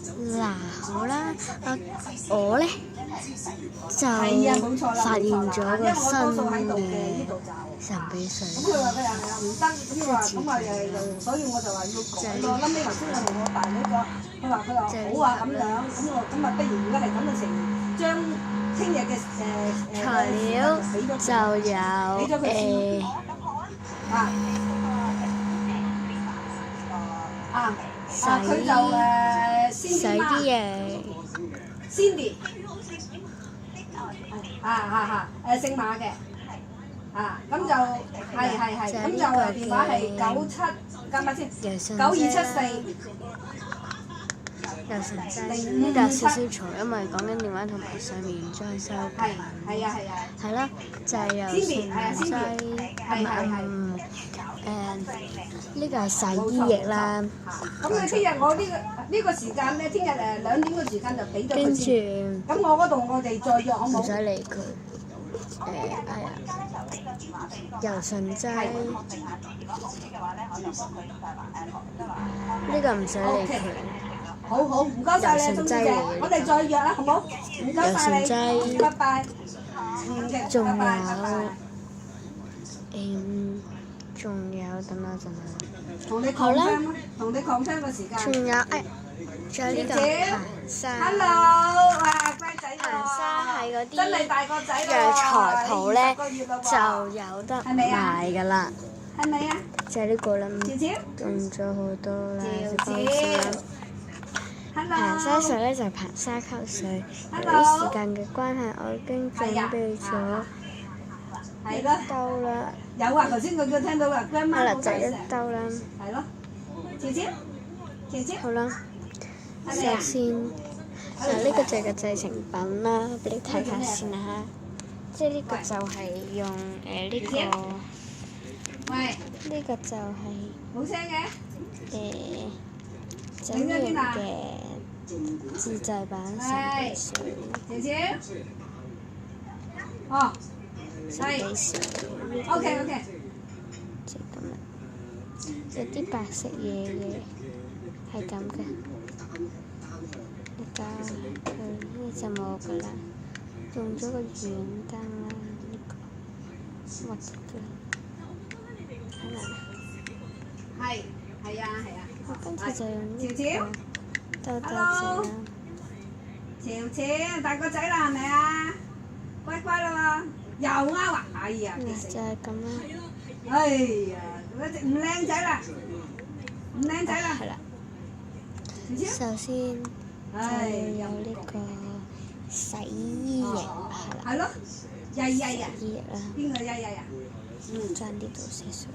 嗱好啦，我咧就發現咗個新嘅神秘水，咁佢話佢又係唔得，咁話咁話又，所以我就話要改咯。後尾頭先我同我大女講，佢話好啊咁樣，咁啊不如如果係咁嘅情，將聽日嘅材料就有佢就洗啲嘢 Cindy， 姓馬嘅，咁就係，咁就電話係97，加埋先9274。有神劑，呢度有少少嘈，因為講緊電話同埋上面裝修緊。係啦，就係有神劑，呢個係洗衣液啦。咁你聽日我呢個時間咧，聽日2點嘅時間就俾咗佢先。跟住，咁我嗰度我哋再約好冇？唔使理佢。油神劑，呢個唔使理佢。好，唔該晒你，鍾小姐，我哋再約啦，好冇？唔該晒你，拜拜。仲有，等我陣啊。同你講聲個時間。仲有呢個行山。Hello，哇，乖仔喎。行山係嗰啲真係大個仔喎。藥材鋪咧就有得賣㗎啦。係咪啊？就係呢個啦。姐，用咗好多啦，Hello。行山水咧就爬沙溝水，由於時間嘅關係，我已經準備咗一兜啦。有啊，頭先佢聽到啦，好啦，就一兜啦。係咯，姐。好啦，首先呢個就係個製成品啦，俾你睇下先啦嚇。即係呢個就係用呢個就係冇聲嘅。整完嘅自製版神秘水。姐。神秘水。OK。就咁啦，有啲白色嘢嘅，係咁嘅。佢就冇㗎啦，用咗個軟燈啦，呢個核嘅，係咪？係啊。我今次就用呢個兜仔啦。潮，大個仔啦係咪啊？乖啦喎，又啱啊！哎呀，就係咁啦。哎呀，唔靚仔啦。係啦。首先就有呢個洗衣液，係啦。係咯，洗衣液啦。邊個呀？爭啲到寫水。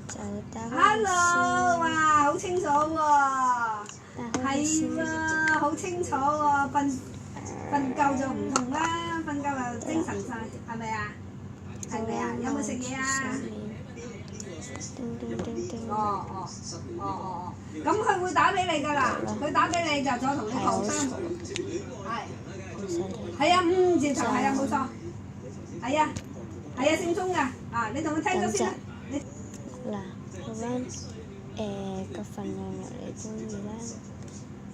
就打開 Hello， 哇，好清楚喎。係喎，好清楚喎，瞓夠就唔同啦，瞓夠就精神晒，係咪啊？有冇食嘢啊？叮。咁佢會打俾你㗎啦，佢打俾你就再同你講聲。係啊，5字頭係啊，冇錯。係啊，姓鐘㗎，你同佢聽咗先啦。嗱，好啦，個份量由你中意啦，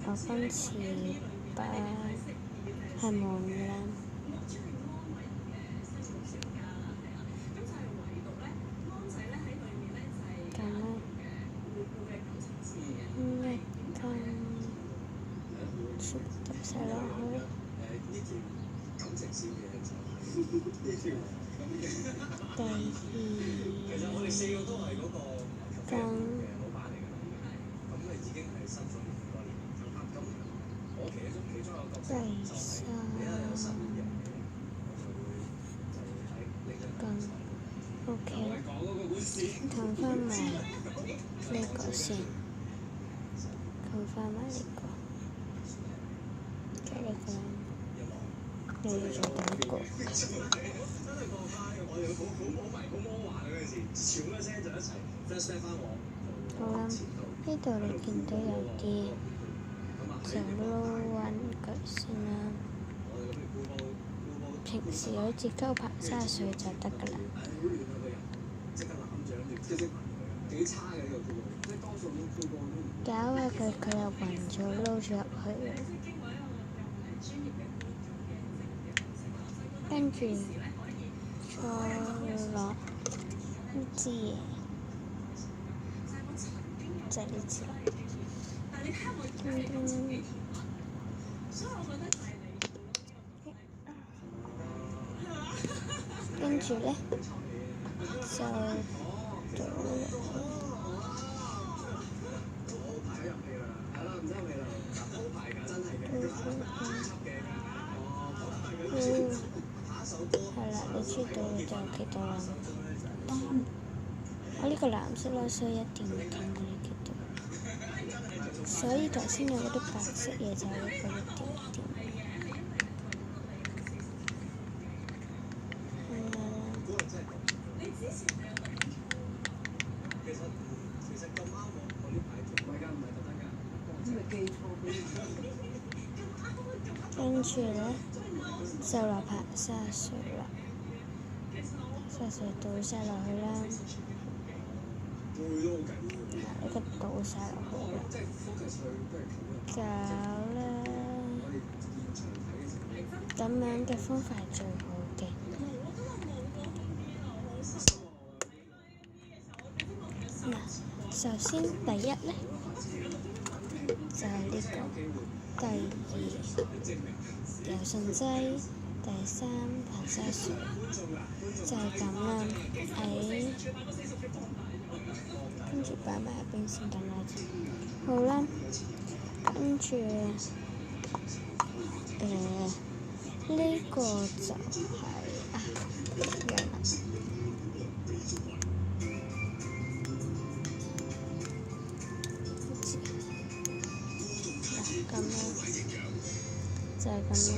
我今次係冇㗎啦。咁啦，全部揼晒落去。第二羹。第三羹 OK， 撳翻埋呢個先，撳翻埋呢個，再呢個，又要再等一個。好啦，呢度你見到有啲就撈勻佢先啦。平時好似溝爬沙水就得㗎啦。搞下佢又暈咗，撈咗入去啦。跟住再落呢支嘢，就係呢支啦。跟住咧就倒落係啦，你知道就幾多啦？我呢個藍色啦，所以一定要睇我呢幾多。所以頭先有嗰啲白色嘢就係一個一點點。跟住咧就落排沙水啦，沙水倒晒落去啦，呢個倒晒落去啦，搞啦，咁樣嘅方法係最好嘅。嗱，首先第一咧就係呢個，第二柔順劑，第三排沙水，就係咁啦。跟住擺埋一邊先，等我先。好啦，跟住呢個就係樣啦。咁樣就係咁樣。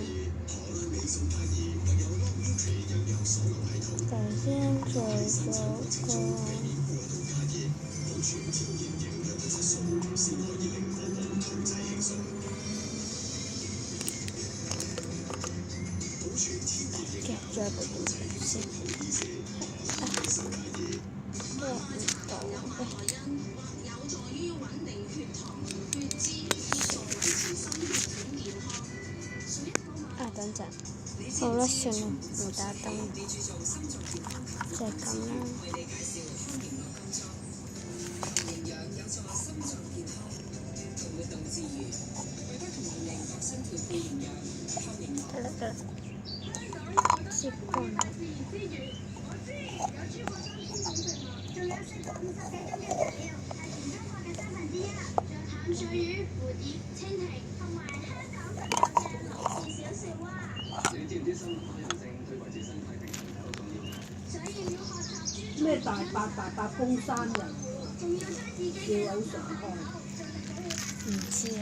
頭先做咗個夾咗部電先，夾唔到嘅。等陣，好啦，算啦，唔打燈，就係咁啦。得啦，接過嚟。淡水魚、蝴蝶、蜻蜓同埋香港特有嘅羅氏小樹蛙。你知唔知生物多樣性對維持生態平衡係好重要？所以要學習咩大伯公山人，仲要將自己嘅有常開。唔知啊。